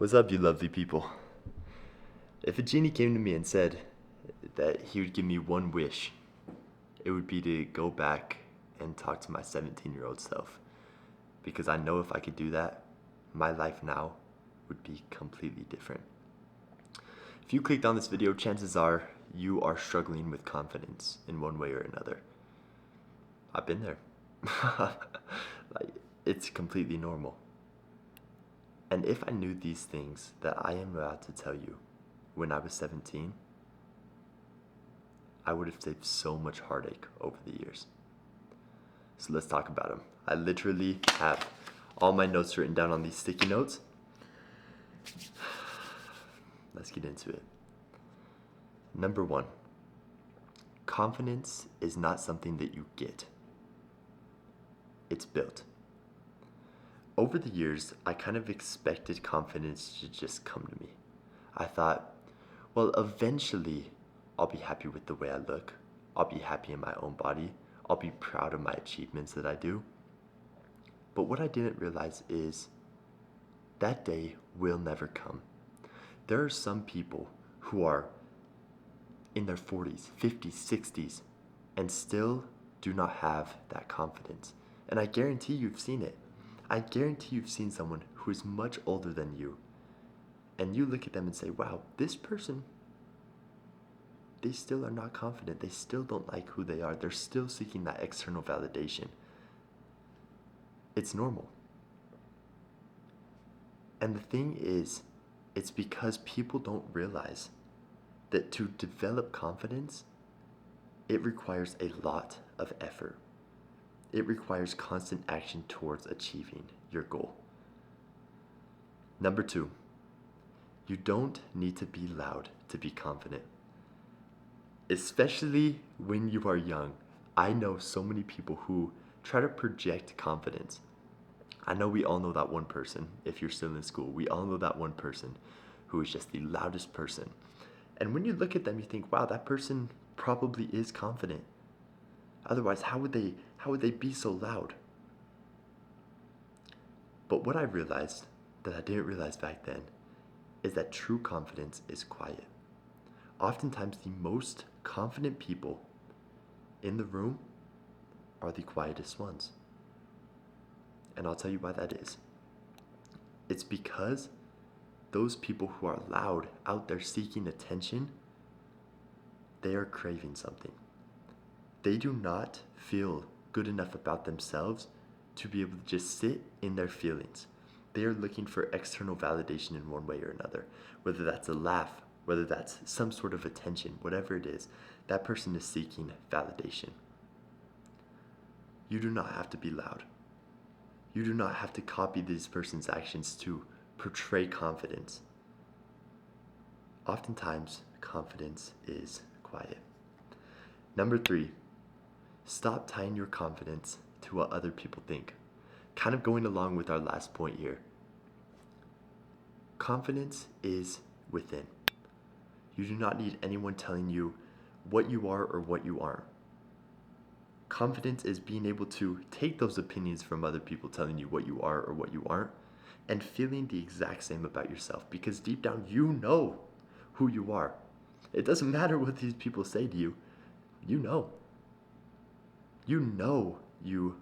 What's up, you lovely people? If a genie came to me and said that he would give me one wish, it would be to go back and talk to my 17-year-old self. Because I know if I could do that, my life now would be completely different. If you clicked on this video, chances are you are struggling with confidence in one way or another. I've been there. It's completely normal. And if I knew these things that I am about to tell you when I was 17, I would have saved so much heartache over the years. So let's talk about them. I literally have all my notes written down on these sticky notes. Let's get into it. Number 1, confidence is not something that you get. It's built. Over the years, I kind of expected confidence to just come to me. I thought, well, eventually I'll be happy with the way I look. I'll be happy in my own body. I'll be proud of my achievements that I do. But what I didn't realize is that day will never come. There are some people who are in their 40s, 50s, 60s, and still do not have that confidence. And I guarantee you've seen it. I guarantee you've seen someone who is much older than you, and you look at them and say, wow, this person, they still are not confident. They still don't like who they are. They're still seeking that external validation. It's normal. And the thing is, it's because people don't realize that to develop confidence, it requires a lot of effort. It requires constant action towards achieving your goal. Number 2, you don't need to be loud to be confident. Especially when you are young. I know so many people who try to project confidence. I know we all know that one person. If you're still in school, we all know that one person who is just the loudest person. And when you look at them, you think, wow, that person probably is confident. Otherwise, how would they be so loud? But what I realized that I didn't realize back then is that true confidence is quiet. Oftentimes, the most confident people in the room are the quietest ones. And I'll tell you why that is. It's because those people who are loud, out there seeking attention, they are craving something. They do not feel good enough about themselves to be able to just sit in their feelings. They are looking for external validation in one way or another, whether that's a laugh, whether that's some sort of attention, whatever it is, that person is seeking validation. You do not have to be loud. You do not have to copy this person's actions to portray confidence. Oftentimes, confidence is quiet. Number 3, stop tying your confidence to what other people think. Kind of going along with our last point here. Confidence is within. You do not need anyone telling you what you are or what you aren't. Confidence is being able to take those opinions from other people telling you what you are or what you aren't and feeling the exact same about yourself, because deep down you know who you are. It doesn't matter what these people say to you. You know. You know you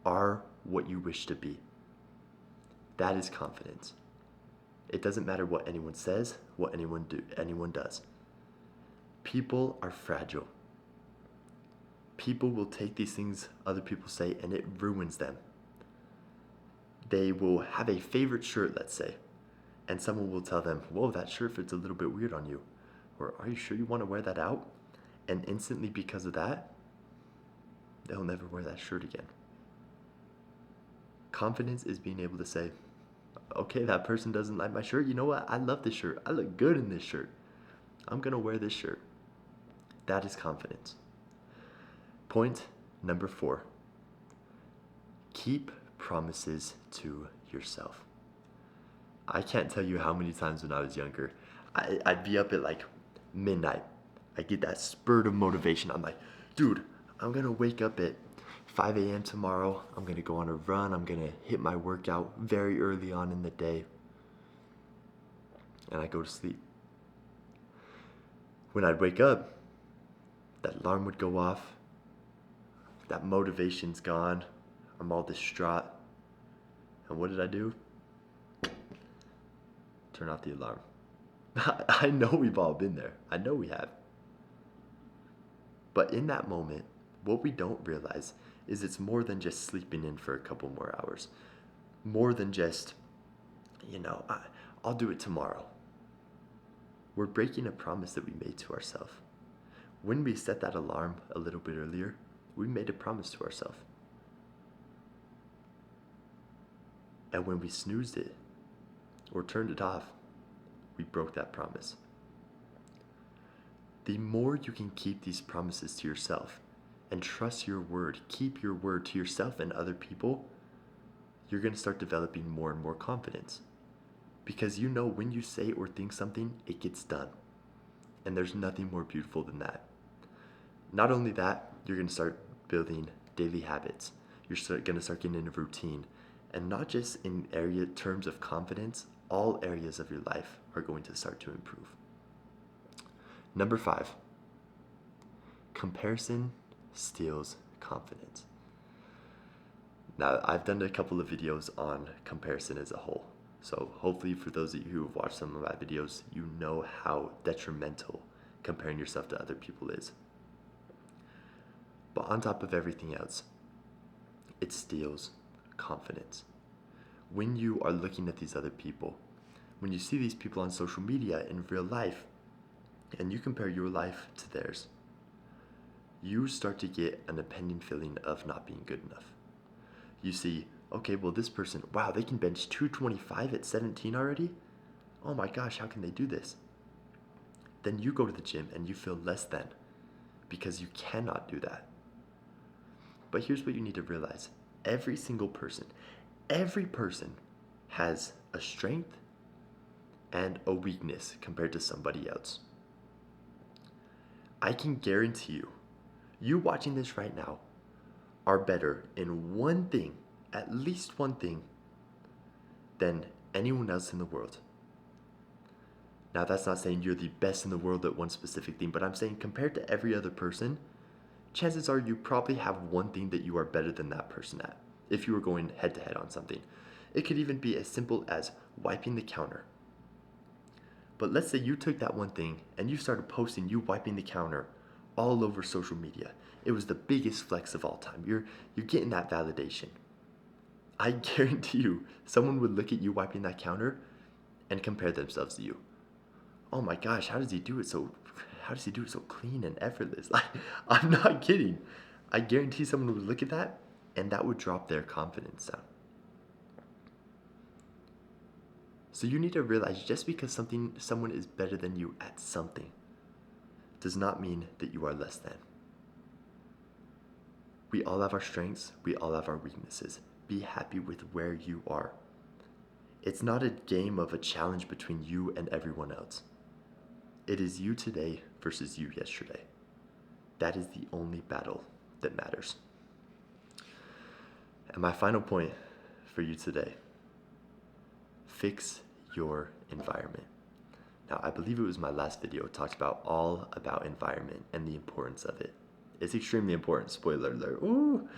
are what you wish to be. That is confidence. It doesn't matter what anyone says, what anyone does. People are fragile. People will take these things other people say and it ruins them. They will have a favorite shirt, let's say, and someone will tell them, whoa, that shirt fits a little bit weird on you. Or, are you sure you want to wear that out? And instantly, because of that, they'll never wear that shirt again. Confidence is being able to say, okay, that person doesn't like my shirt. You know what? I love this shirt. I look good in this shirt. I'm going to wear this shirt. That is confidence. Point number 4, keep promises to yourself. I can't tell you how many times when I was younger, I'd be up at like midnight. I get that spurt of motivation. I'm like, dude, I'm going to wake up at 5 a.m. tomorrow. I'm going to go on a run. I'm going to hit my workout very early on in the day. and I go to sleep. When I'd wake up, that alarm would go off, that motivation's gone, I'm all distraught. And what did I do? Turn off the alarm. I know we've all been there. I know we have. But in that moment, what we don't realize is it's more than just sleeping in for a couple more hours. More than just, I'll do it tomorrow. We're breaking a promise that we made to ourselves. When we set that alarm a little bit earlier, we made a promise to ourselves. And when we snoozed it or turned it off, we broke that promise. The more you can keep these promises to yourself and trust your word, keep your word to yourself and other people, you're going to start developing more and more confidence. Because you know when you say or think something, it gets done. And there's nothing more beautiful than that. Not only that, you're going to start building daily habits. You're going to start getting in a routine. And not just in terms of confidence, all areas of your life are going to start to improve. Number 5, comparison steals confidence. Now, I've done a couple of videos on comparison as a whole. So hopefully for those of you who have watched some of my videos, you know how detrimental comparing yourself to other people is. But on top of everything else, it steals confidence. When you are looking at these other people, when you see these people on social media in real life, and you compare your life to theirs, you start to get an impending feeling of not being good enough. You see, okay, well this person, wow, they can bench 225 at 17 already? Oh my gosh, how can they do this? Then you go to the gym and you feel less than because you cannot do that. But here's what you need to realize. Every person has a strength and a weakness compared to somebody else. I can guarantee you watching this right now are better in one thing, at least one thing, than anyone else in the world. Now, that's not saying you're the best in the world at one specific thing, but I'm saying compared to every other person, chances are you probably have one thing that you are better than that person at, if you were going head to head on something. It could even be as simple as wiping the counter. But let's say you took that one thing and you started posting you wiping the counter all over social media. It was the biggest flex of all time. You're getting that validation. I guarantee you, someone would look at you wiping that counter and compare themselves to you. Oh my gosh, how does he do it so clean and effortless? Like, I'm not kidding. I guarantee someone would look at that and that would drop their confidence down. So you need to realize just because someone is better than you at something does not mean that you are less than. We all have our strengths, we all have our weaknesses. Be happy with where you are. It's not a game of a challenge between you and everyone else. It is you today versus you yesterday. That is the only battle that matters. And my final point for you today, fix your environment. Now, I believe it was my last video talked all about environment and the importance of it. It's extremely important, spoiler alert. Ooh.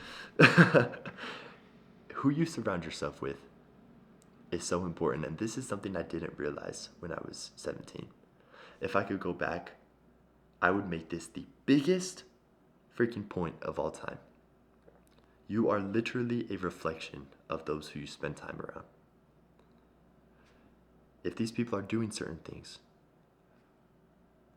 Who you surround yourself with is so important, and this is something I didn't realize when I was 17. If I could go back, I would make this the biggest freaking point of all time. You are literally a reflection of those who you spend time around. If these people are doing certain things,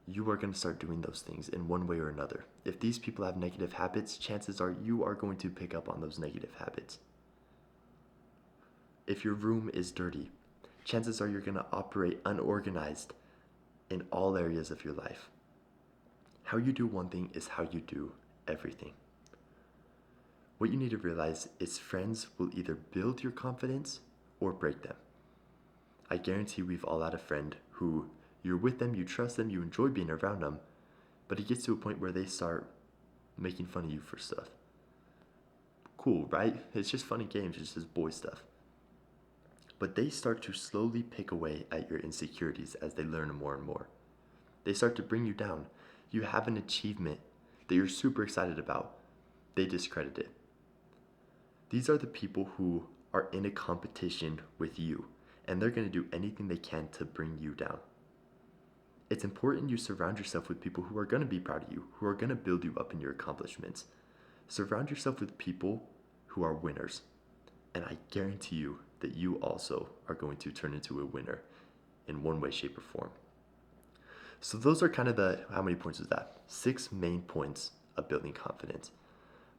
you are going to start doing those things in one way or another. If these people have negative habits, chances are you are going to pick up on those negative habits. If your room is dirty, chances are you're going to operate unorganized in all areas of your life. How you do one thing is how you do everything. What you need to realize is friends will either build your confidence or break them. I guarantee we've all had a friend who you're with them, you trust them, you enjoy being around them, but it gets to a point where they start making fun of you for stuff. Cool, right? It's just funny games, it's just boy stuff. but they start to slowly pick away at your insecurities as they learn more and more. They start to bring you down. You have an achievement that you're super excited about. They discredit it. These are the people who are in a competition with you, and they're going to do anything they can to bring you down. It's important you surround yourself with people who are going to be proud of you, who are going to build you up in your accomplishments. Surround yourself with people who are winners, and I guarantee you that you also are going to turn into a winner in one way, shape, or form. So those are kind of how many points was that? 6 main points of building confidence.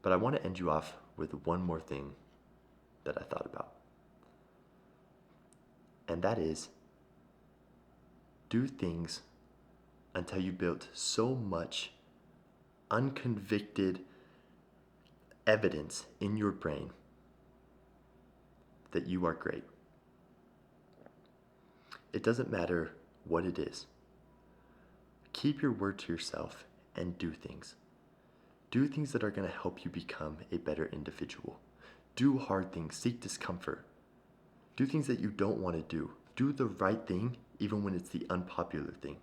But I want to end you off with one more thing that I thought about. And that is, do things until you built so much unconvicted evidence in your brain that you are great. It doesn't matter what it is. Keep your word to yourself and do things. Do things that are going to help you become a better individual. Do hard things, seek discomfort. Do things that you don't want to do. Do the right thing even when it's the unpopular thing.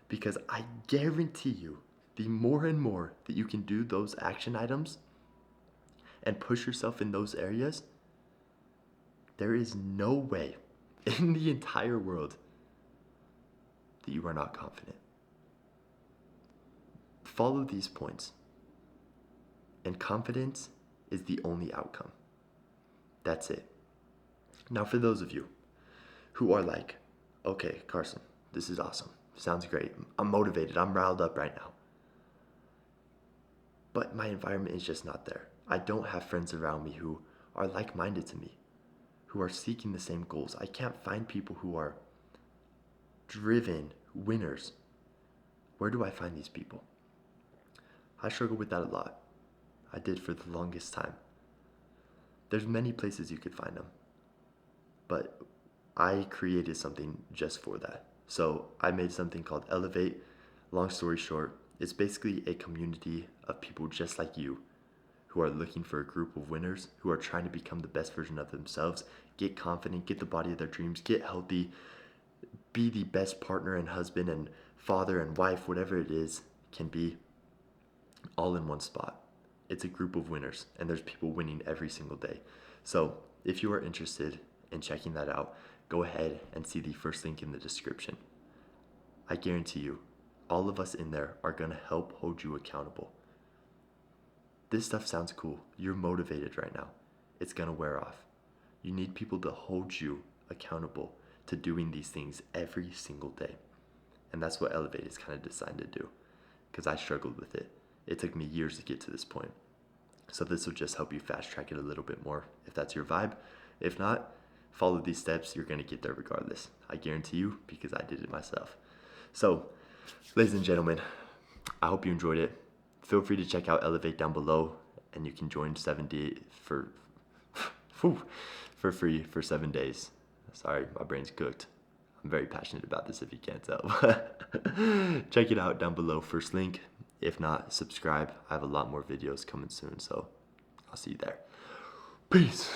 Because I guarantee you, the more and more that you can do those action items and push yourself in those areas, there is no way in the entire world that you are not confident. Follow these points, and confidence is the only outcome. That's it. Now, for those of you who are like, okay, Carson, this is awesome. Sounds great. I'm motivated. I'm riled up right now. But my environment is just not there. I don't have friends around me who are like-minded to me, who are seeking the same goals. I can't find people who are driven winners. Where do I find these people? I struggle with that a lot. I did for the longest time. There's many places you could find them, but I created something just for that. So I made something called Elevate. Long story short, it's basically a community of people just like you who are looking for a group of winners, who are trying to become the best version of themselves, get confident, get the body of their dreams, get healthy, be the best partner and husband and father and wife, whatever it is, can be, all in one spot. It's a group of winners, and there's people winning every single day. So if you are interested in checking that out, go ahead and see the first link in the description. I guarantee you, all of us in there are going to help hold you accountable. This stuff sounds cool. You're motivated right now. It's going to wear off. You need people to hold you accountable to doing these things every single day. And that's what Elevate is kind of designed to do, because I struggled with it. It took me years to get to this point. So this will just help you fast track it a little bit more if that's your vibe. If not, follow these steps. You're going to get there regardless. I guarantee you, because I did it myself. So, ladies and gentlemen, I hope you enjoyed it. Feel free to check out Elevate down below, and you can join 7 days for free for 7 days. Sorry, my brain's cooked. I'm very passionate about this if you can't tell. Check it out down below, first link. If not, subscribe. I have a lot more videos coming soon, so I'll see you there. Peace.